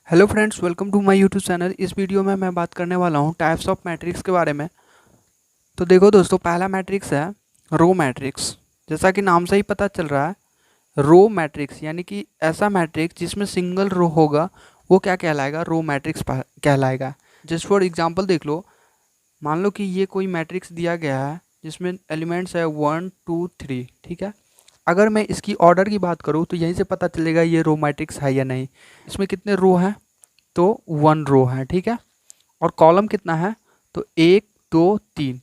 Hello friends, welcome to my YouTube channel. इस video में मैं बात करने वाला हूँ टाइप्स ऑफ मैट्रिक्स के बारे में। तो देखो दोस्तों, पहला मैट्रिक्स है रो मैट्रिक्स। जैसा कि नाम से ही पता चल रहा है, रो मैट्रिक्स यानी कि ऐसा मैट्रिक्स जिसमें सिंगल रो होगा वो क्या कहलाएगा, रो मैट्रिक्स कहलाएगा। जस्ट फॉर एग्जांपल देख लो, मान लो कि ये कोई मैट्रिक्स दिया गया है जिसमें एलिमेंट्स है 1 2 3, ठीक है। अगर मैं इसकी ऑर्डर की बात करूँ तो यहीं से पता चलेगा ये रो मैट्रिक्स है या नहीं। इसमें कितने रो हैं, तो 1 रो है, ठीक है। और कॉलम कितना है, तो 1 2 3।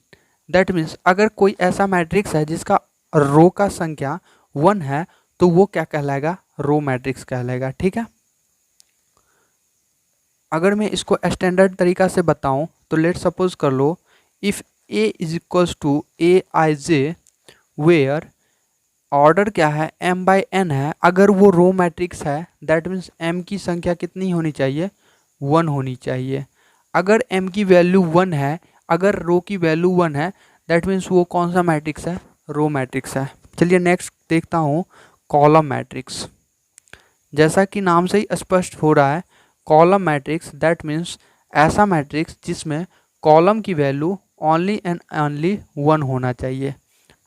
दैट मीन्स अगर कोई ऐसा मैट्रिक्स है जिसका रो का संख्या 1 है तो वो क्या कहलाएगा, रो मैट्रिक्स कहलाएगा, ठीक है। अगर मैं इसको स्टैंडर्ड तरीका से बताऊं तो लेट सपोज कर लो, if A is equals to a i j where order क्या है, m बाई n है। अगर वो रो मैट्रिक्स है दैट मीन्स m की संख्या कितनी होनी चाहिए, 1 होनी चाहिए। अगर m की वैल्यू 1 है, अगर रो की वैल्यू 1 है, दैट मीन्स वो कौन सा मैट्रिक्स है, रो मैट्रिक्स है। चलिए नेक्स्ट देखता हूँ, कॉलम मैट्रिक्स। जैसा कि नाम से ही स्पष्ट हो रहा है, कॉलम मैट्रिक्स दैट मीन्स ऐसा मैट्रिक्स जिसमें कॉलम की वैल्यू ओनली एंड ओनली 1 होना चाहिए।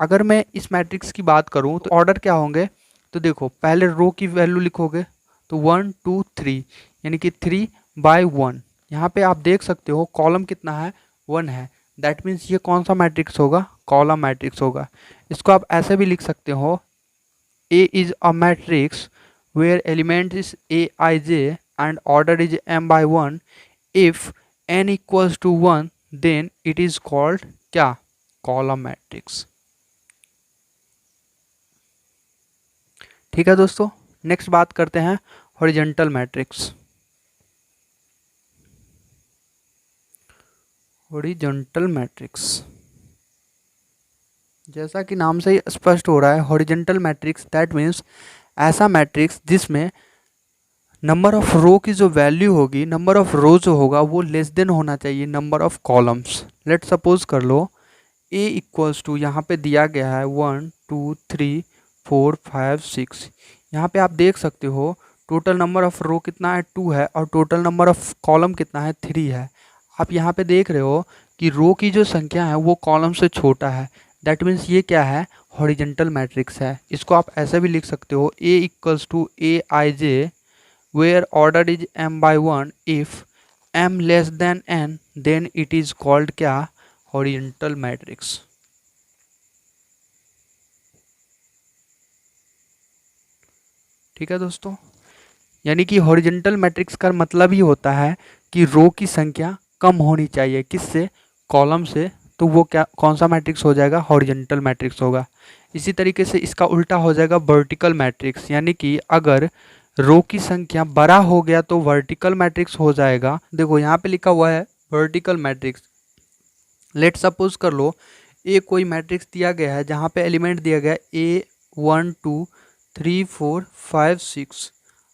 अगर मैं इस मैट्रिक्स की बात करूं तो ऑर्डर क्या होंगे, तो देखो पहले रो की वैल्यू लिखोगे तो 1 2 3 यानी कि 3/1। यहाँ पे आप देख सकते हो कॉलम कितना है, 1 है। दैट मीन्स ये कौन सा मैट्रिक्स होगा, कॉलम मैट्रिक्स होगा। इसको आप ऐसे भी लिख सकते हो, A is a matrix where element is aij and order is m by 1, if n equals to 1 then it is called क्या, कॉलम मैट्रिक्स। ठीक है दोस्तों, नेक्स्ट बात करते हैं हॉरिजॉन्टल मैट्रिक्स। हॉरिजॉन्टल मैट्रिक्स, जैसा कि नाम से ही स्पष्ट हो रहा है, हॉरिजॉन्टल मैट्रिक्स दैट मीन्स ऐसा मैट्रिक्स जिसमें नंबर ऑफ रो की जो वैल्यू होगी, नंबर ऑफ रो जो होगा वो लेस देन होना चाहिए number of columns. Late suppose कर लो ए इक्वल्स टू, यहाँ पे दिया गया है 1 2 3 4 5 6। यहाँ पे आप देख सकते हो टोटल नंबर ऑफ रो कितना है, 2 है, और टोटल नंबर ऑफ कॉलम कितना है, 3 है। आप यहाँ पे देख रहे हो कि रो की जो संख्या है वो कॉलम से छोटा है। दैट मीन्स ये क्या है, हॉरिजॉन्टल मैट्रिक्स है। इसको आप ऐसे भी लिख सकते हो, A equals to a i j where order is m by 1, if m less than n then it is called क्या, horizontal matrix। ठीक है दोस्तों, यानी कि हॉरिजॉन्टल मैट्रिक्स का मतलब ही होता है कि रो की संख्या कम होनी चाहिए, किससे, कॉलम से। तो वो क्या, कौन सा मैट्रिक्स हो जाएगा, हॉरिजॉन्टल मैट्रिक्स होगा। इसी तरीके से इसका उल्टा हो जाएगा वर्टिकल मैट्रिक्स, यानी कि अगर रो की संख्या बड़ा हो गया तो वर्टिकल मैट्रिक्स हो जाएगा। देखो यहाँ पे लिखा हुआ है वर्टिकल मैट्रिक्स। लेट सपोज कर लो ए कोई मैट्रिक्स दिया गया है जहाँ पे एलिमेंट दिया गया है ए 1 2 3 4 5 6।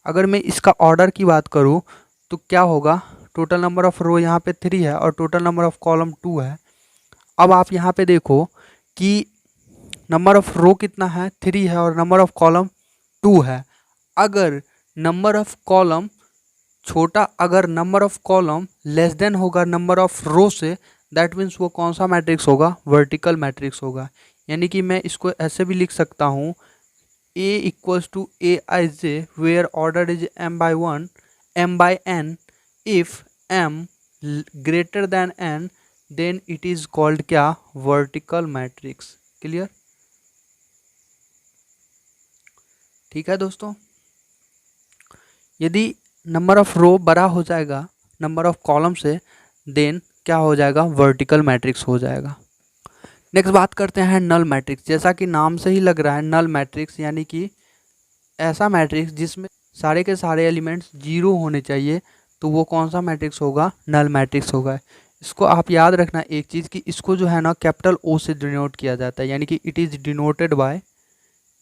अगर मैं इसका ऑर्डर की बात करूँ तो क्या होगा, टोटल नंबर ऑफ रो यहाँ पे 3 है और टोटल नंबर ऑफ कॉलम 2 है। अब आप यहाँ पे देखो कि नंबर ऑफ रो कितना है, 3 है, और नंबर ऑफ कॉलम 2 है। अगर नंबर ऑफ कॉलम छोटा, अगर number of column less than होगा नंबर ऑफ रो से, दैट मीन्स वो कौन सा मैट्रिक्स होगा, वर्टिकल मैट्रिक्स होगा। यानी कि मैं इसको ऐसे भी लिख सकता हूँ, A equals to a i j where order is m by 1 m by n, if m greater than n then it is called क्या, वर्टिकल मैट्रिक्स। क्लियर। ठीक है दोस्तों, यदि नंबर ऑफ रो बड़ा हो जाएगा नंबर ऑफ कॉलम से, then क्या हो जाएगा, वर्टिकल मैट्रिक्स हो जाएगा। नेक्स्ट बात करते हैं नल मैट्रिक्स। जैसा कि नाम से ही लग रहा है नल मैट्रिक्स, यानी कि ऐसा मैट्रिक्स जिसमें सारे के सारे एलिमेंट्स जीरो होने चाहिए, तो वो कौन सा मैट्रिक्स होगा, नल मैट्रिक्स होगा। इसको आप याद रखना एक चीज़ कि इसको जो है ना कैपिटल ओ से डिनोट किया जाता है, यानी कि it is denoted by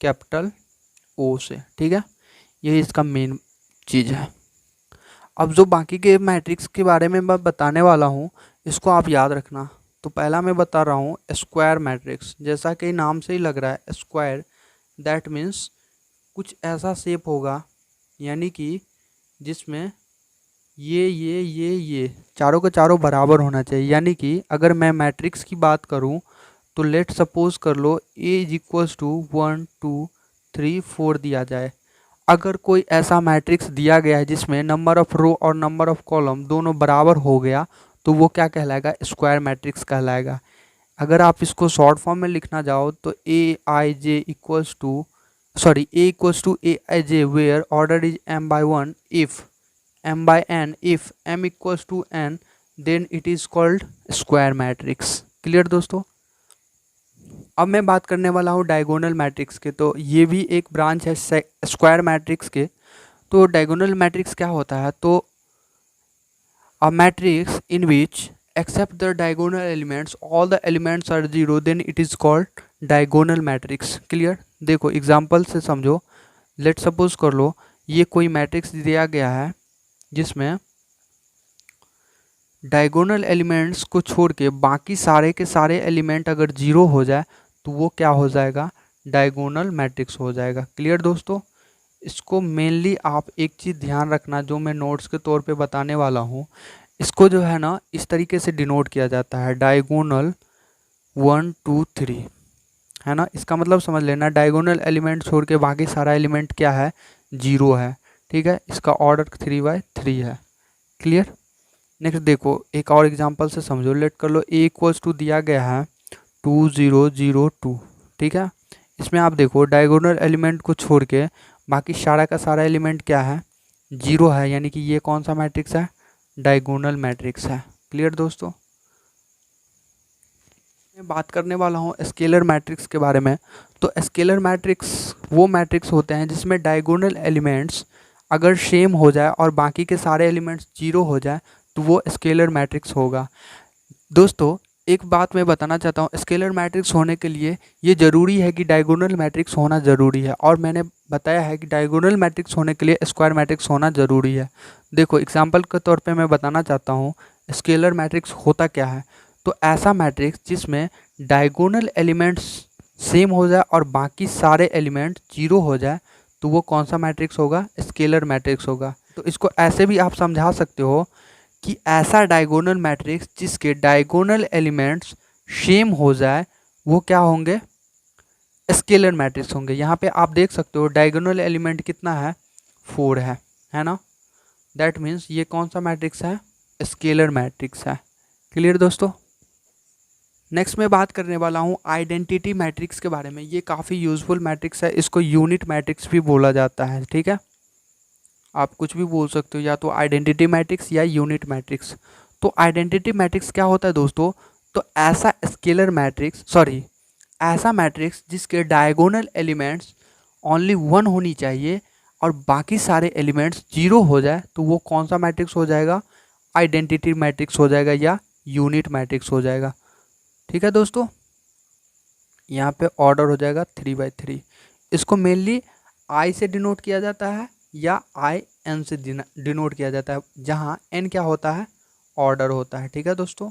capital O से। ठीक है, यही इसका मेन चीज़ है। अब जो बाकी के मैट्रिक्स के बारे में मैं बताने वाला हूँ इसको आप याद रखना। तो पहला मैं बता रहा हूँ स्क्वायर मैट्रिक्स। जैसा कि नाम से ही लग रहा है स्क्वायर, दैट मीन्स कुछ ऐसा शेप होगा, यानी कि जिसमें ये चारों के चारों बराबर होना चाहिए। यानी कि अगर मैं मैट्रिक्स की बात करूं तो लेट सपोज कर लो ए इज इक्वल्स टू 1 2 3 4 दिया जाए। अगर कोई ऐसा मैट्रिक्स दिया गया है जिसमें नंबर ऑफ रो और नंबर ऑफ कॉलम दोनों बराबर हो गया तो वो क्या कहलाएगा? स्क्वायर मैट्रिक्स कहलाएगा। अगर आप इसको शॉर्ट फॉर्म में लिखना चाहो तो A equals to a i j where order is m by 1 if m by n if m equals to n then it is called square matrix. Clear दोस्तों? अब मैं बात करने वाला हूँ डायगोनल मैट्रिक्स के। तो ये भी एक ब्रांच है स्क्वायर मैट्रिक्स के। तो डायगोनल मैट्रिक्स क्या होता है? तो a matrix in which except the diagonal elements all the elements are zero then it is called diagonal matrix. Clear? देखो एग्जांपल से समझो। लेट सपोज कर लो ये कोई मैट्रिक्स दिया गया है जिसमें डायगोनल एलिमेंट्स को छोड़ के बाकी सारे के सारे एलिमेंट अगर जीरो हो जाए तो वो क्या हो जाएगा? डायगोनल मैट्रिक्स हो जाएगा। क्लियर दोस्तों? इसको मेनली आप एक चीज़ ध्यान रखना जो मैं नोट्स के तौर पे बताने वाला हूँ। इसको जो है ना इस तरीके से डिनोट किया जाता है, डायगोनल 1 2 3, है ना। इसका मतलब समझ लेना, डायगोनल एलिमेंट छोड़ के बाकी सारा एलिमेंट क्या है? जीरो है। ठीक है, इसका ऑर्डर 3/3 है। क्लियर? नेक्स्ट देखो एक और एग्जांपल से समझो। लेट कर लो ए इक्वल्स टू दिया गया है 2 0 0 2। ठीक है, इसमें आप देखो डायगोनल एलिमेंट को छोड़ के बाकी सारा का सारा एलिमेंट क्या है? जीरो है। यानी कि ये कौन सा मैट्रिक्स है? डायगोनल मैट्रिक्स है। क्लियर दोस्तों? मैं बात करने वाला हूँ स्केलर मैट्रिक्स के बारे में। तो स्केलर मैट्रिक्स वो मैट्रिक्स होते हैं जिसमें डायगोनल एलिमेंट्स अगर सेम हो जाए और बाकी के सारे एलिमेंट्स जीरो हो जाए तो वो स्केलर मैट्रिक्स होगा। दोस्तों एक बात मैं बताना चाहता हूँ, स्केलर मैट्रिक्स होने के लिए ये ज़रूरी है कि डायगोनल मैट्रिक्स होना ज़रूरी है, और मैंने बताया है कि डायगोनल मैट्रिक्स होने के लिए स्क्वायर मैट्रिक्स होना ज़रूरी है। देखो एग्जांपल के तौर पे मैं बताना चाहता हूँ स्केलर मैट्रिक्स होता क्या है। तो ऐसा मैट्रिक्स जिसमें डायगोनल एलिमेंट्स सेम हो जाए और बाकी सारे एलिमेंट जीरो हो जाए तो वो कौन सा मैट्रिक्स होगा? स्केलर मैट्रिक्स होगा। तो इसको ऐसे भी आप समझा सकते हो कि ऐसा डायगोनल मैट्रिक्स जिसके डायगोनल एलिमेंट्स सेम हो जाए वो क्या होंगे? स्केलर मैट्रिक्स होंगे। यहाँ पे आप देख सकते हो डायगोनल एलिमेंट कितना है? 4 है ना। दैट मीन्स ये कौन सा मैट्रिक्स है? स्केलर मैट्रिक्स है। क्लियर दोस्तों? नेक्स्ट मैं बात करने वाला हूँ आइडेंटिटी मैट्रिक्स के बारे में। ये काफ़ी यूजफुल मैट्रिक्स है, इसको यूनिट मैट्रिक्स भी बोला जाता है। ठीक है, आप कुछ भी बोल सकते हो, या तो आइडेंटिटी मैट्रिक्स या यूनिट मैट्रिक्स। तो आइडेंटिटी मैट्रिक्स क्या होता है दोस्तों? तो ऐसा स्केलर मैट्रिक्स ऐसा मैट्रिक्स जिसके डायगोनल एलिमेंट्स ओनली 1 होनी चाहिए और बाकी सारे एलिमेंट्स जीरो हो जाए तो वो कौन सा मैट्रिक्स हो जाएगा? आइडेंटिटी मैट्रिक्स हो जाएगा या यूनिट मैट्रिक्स हो जाएगा। ठीक है दोस्तों, यहाँ पे ऑर्डर हो जाएगा 3/3। इसको मेनली आई से डिनोट किया जाता है या IN से डिनोट किया जाता है, जहाँ N क्या होता है? ऑर्डर होता है। ठीक है दोस्तों।